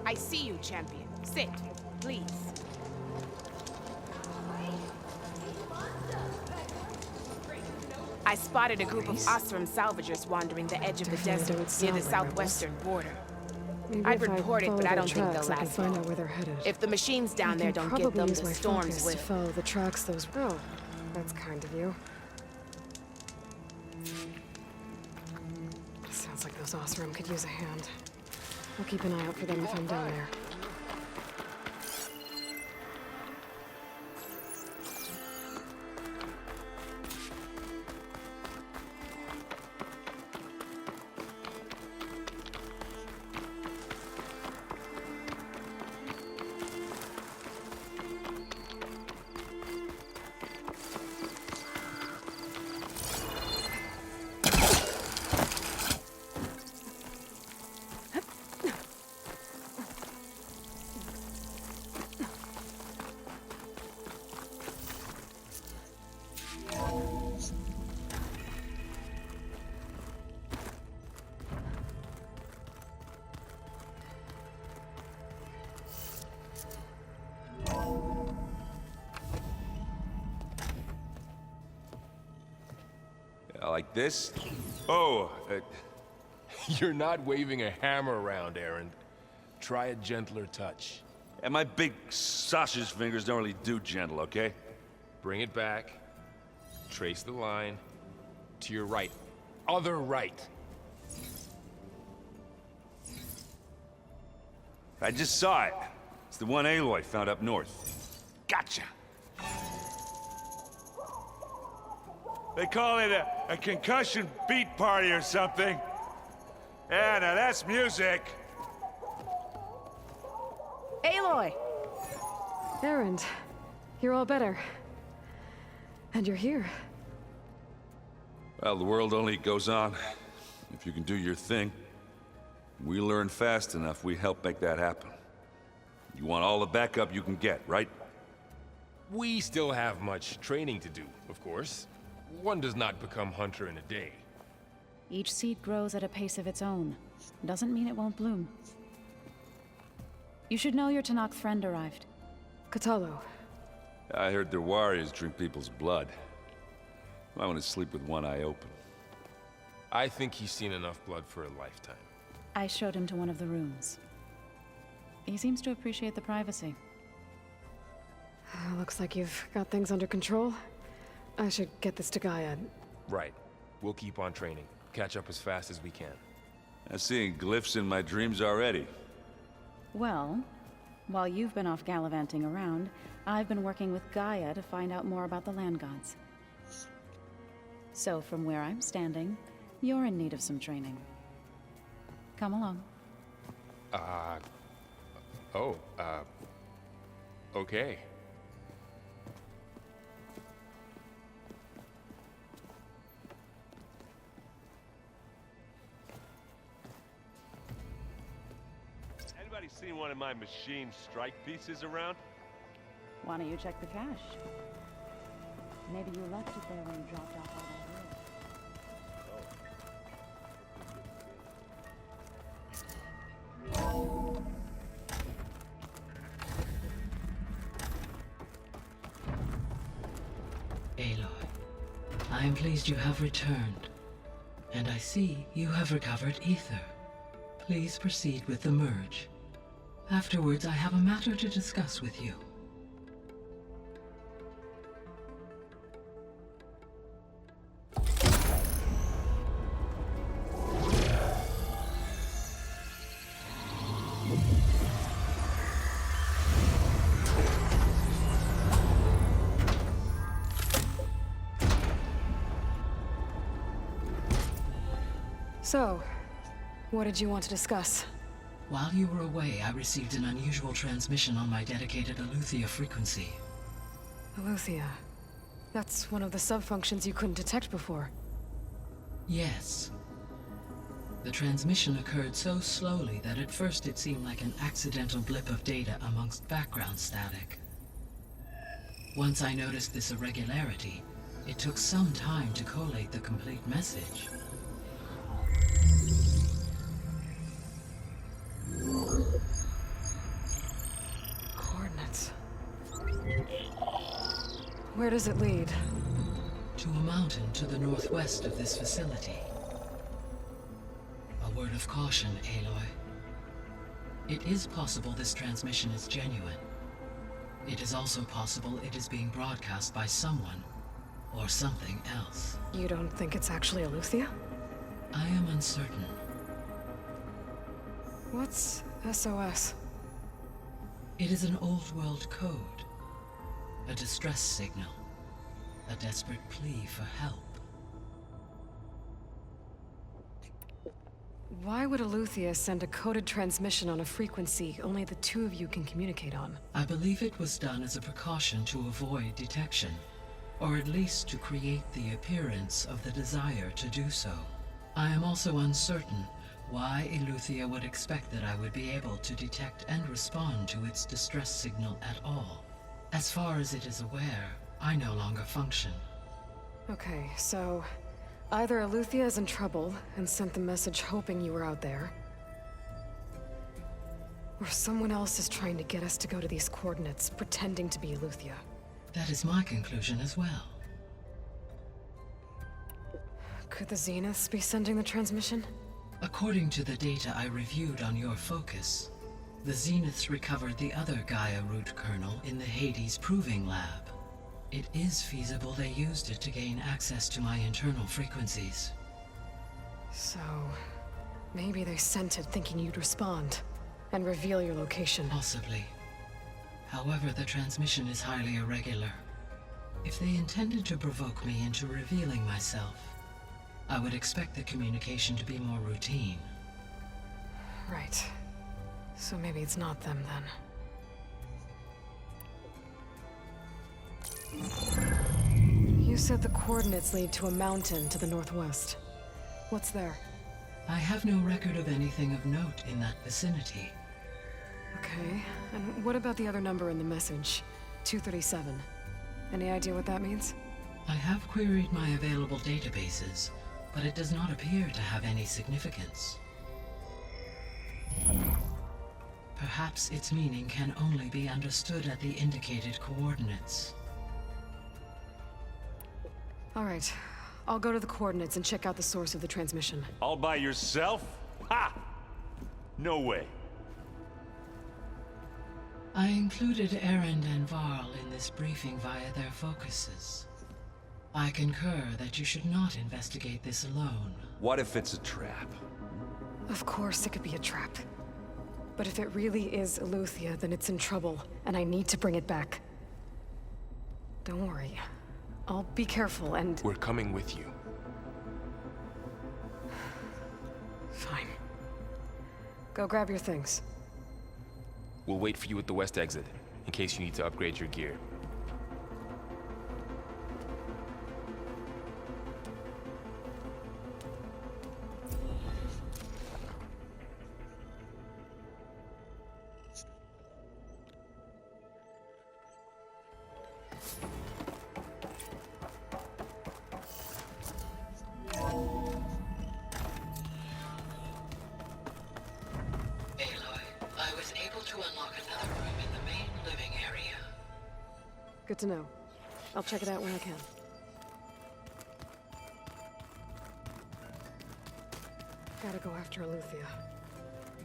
I see you, champion. Sit, please. I spotted a group of Osram salvagers wandering the edge of the desert near the southwestern border. I'd report it, but I don't think they'll last long. If the machines down there don't get them, the storms will. Follow the tracks those... Oh, that's kind of you. Sounds like those Osram could use a hand. I'll keep an eye out for them if I'm down there. Like this? Oh, You're not waving a hammer around, Aaron. Try a gentler touch. and my big sausage fingers don't really do gentle, okay? Bring it back. Trace the line. To your right. Other right. I just saw it. It's the one Aloy found up north. Gotcha! They call it a concussion beat party or something. Yeah, now that's music. Aloy! Erend, you're all better. And you're here. Well, the world only goes on if you can do your thing. We learn fast enough, we help make that happen. You want all the backup you can get, right? We still have much training to do, of course. One does not become hunter in a day. Each seed grows at a pace of its own. Doesn't mean it won't bloom. You should know your Tanakh friend arrived. Katalo. I heard their warriors drink people's blood. I want to sleep with one eye open. I think he's seen enough blood for a lifetime. I showed him to one of the rooms. He seems to appreciate the privacy. Looks like you've got things under control. I should get this to Gaia. Right. We'll keep on training. Catch up as fast as we can. I'm seeing glyphs in my dreams already. Well, while you've been off gallivanting around, I've been working with Gaia to find out more about the land gods. So from where I'm standing, you're in need of some training. Come along. Okay. Anybody seen one of my machine strike pieces around? Why don't you check the cache? Maybe you left it there when you dropped off all that wood. Aloy, I am pleased you have returned. And I see you have recovered Aether. Please proceed with the merge. Afterwards, I have a matter to discuss with you. So, what did you want to discuss? While you were away, I received an unusual transmission on my dedicated Aletheia frequency. Aletheia. That's one of the sub-functions you couldn't detect before. Yes. The transmission occurred so slowly that at first it seemed like an accidental blip of data amongst background static. Once I noticed this irregularity, it took some time to collate the complete message. Where does it lead? To a mountain to the northwest of this facility. A word of caution, Aloy. It is possible this transmission is genuine. It is also possible it is being broadcast by someone or something else. You don't think it's actually Aletheia? I am uncertain. What's SOS? It is an old world code. A distress signal. A desperate plea for help. Why would Aletheia send a coded transmission on a frequency only the two of you can communicate on? I believe it was done as a precaution to avoid detection, or at least to create the appearance of the desire to do so. I am also uncertain why Aletheia would expect that I would be able to detect and respond to its distress signal at all. As far as it is aware, I no longer function. Okay, so either Aletheia is in trouble and sent the message hoping you were out there, or someone else is trying to get us to go to these coordinates, pretending to be Aletheia. That is my conclusion as well. Could the Zeniths be sending the transmission? According to the data I reviewed on your focus, the Zeniths recovered the other Gaia root kernel in the Hades Proving Lab. It is feasible they used it to gain access to my internal frequencies. So, maybe they sent it thinking you'd respond and reveal your location. Possibly. However, the transmission is highly irregular. If they intended to provoke me into revealing myself, I would expect the communication to be more routine. Right. So maybe it's not them then. You said the coordinates lead to a mountain to the northwest. What's there? I have no record of anything of note in that vicinity. Okay, and what about the other number in the message? 237. Any idea what that means? I have queried my available databases, but it does not appear to have any significance. Perhaps its meaning can only be understood at the indicated coordinates. All right, I'll go to the coordinates and check out the source of the transmission. All by yourself? Ha! No way. I included Erend and Varl in this briefing via their focuses. I concur that you should not investigate this alone. What if it's a trap? Of course it could be a trap. But if it really is Aletheia, then it's in trouble, and I need to bring it back. Don't worry. I'll be careful and... We're coming with you. Fine. Go grab your things. We'll wait for you at the west exit, in case you need to upgrade your gear. Good to know. I'll check it out when I can. Gotta go after Aletheia.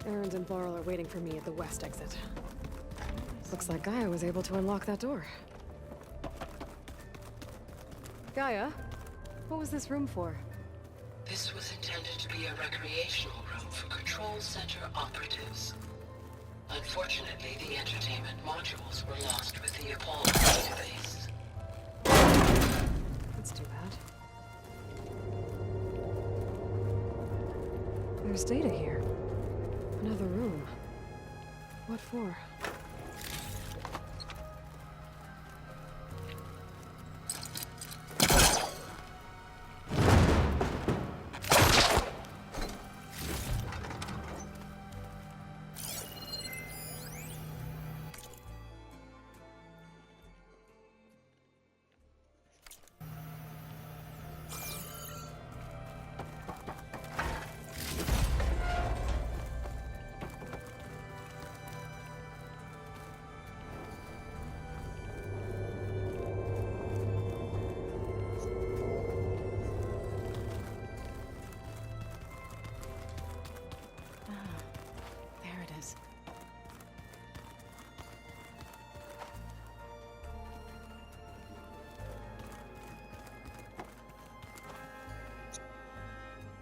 Erend and Varl are waiting for me at the west exit. Looks like Gaia was able to unlock that door. Gaia? What was this room for? This was intended to be a recreational room for Control Center operatives. Unfortunately, the entertainment modules were lost with the Apollo database. That's too bad. There's data here. Another room. What for?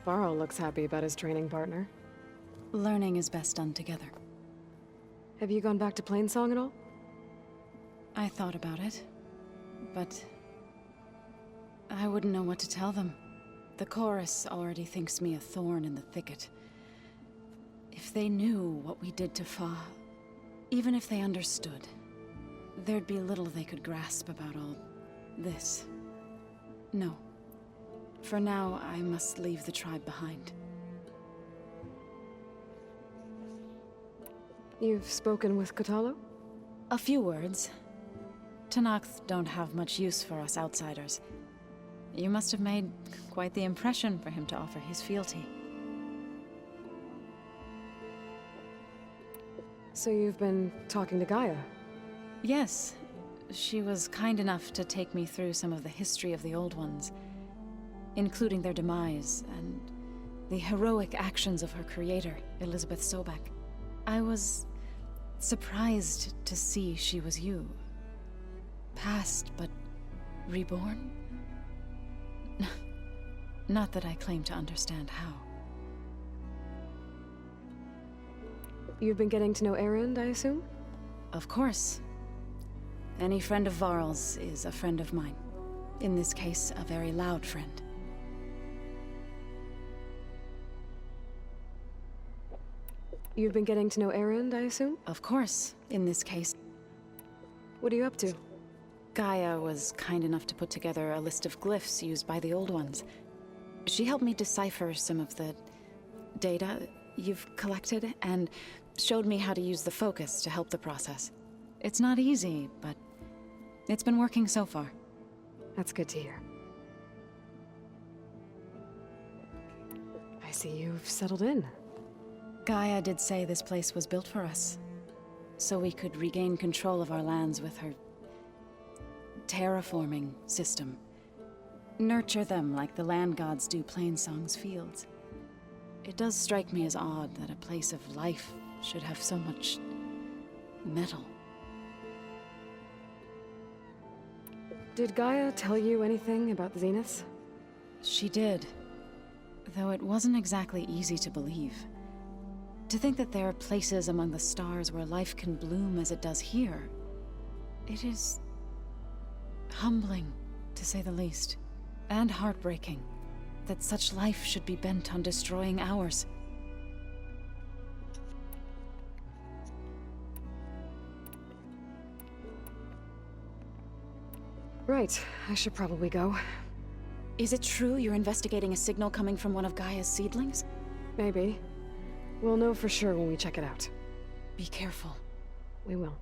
Varl looks happy about his training partner. Learning is best done together. Have you gone back to Plainsong at all? I thought about it, but I wouldn't know what to tell them. The chorus already thinks me a thorn in the thicket. If they knew what we did to Fa, even if they understood, there'd be little they could grasp about all this. No. For now, I must leave the tribe behind. You've spoken with Kotallo? A few words. Tenakth don't have much use for us outsiders. You must have made quite the impression for him to offer his fealty. So you've been talking to Gaia? Yes. She was kind enough to take me through some of the history of the Old Ones, including their demise and the heroic actions of her creator, Elizabeth Sobek. I was surprised to see she was you. Past, but reborn? Not that I claim to understand how. You've been getting to know Erend, I assume? Of course. Any friend of Varl's is a friend of mine. In this case, a very loud friend. You've been getting to know Erend, I assume? Of course, in this case. What are you up to? Gaia was kind enough to put together a list of glyphs used by the Old Ones. She helped me decipher some of the data you've collected, and showed me how to use the focus to help the process. It's not easy, but it's been working so far. That's good to hear. I see you've settled in. Gaia did say this place was built for us, so we could regain control of our lands with her terraforming system. Nurture them like the land gods do Plainsong's fields. It does strike me as odd that a place of life should have so much metal. Did Gaia tell you anything about the Zeniths? She did, though it wasn't exactly easy to believe. To think that there are places among the stars where life can bloom as it does here, it is humbling, to say the least, and heartbreaking that such life should be bent on destroying ours. Right, I should probably go. Is it true you're investigating a signal coming from one of Gaia's seedlings? Maybe. We'll know for sure when we check it out. Be careful. We will.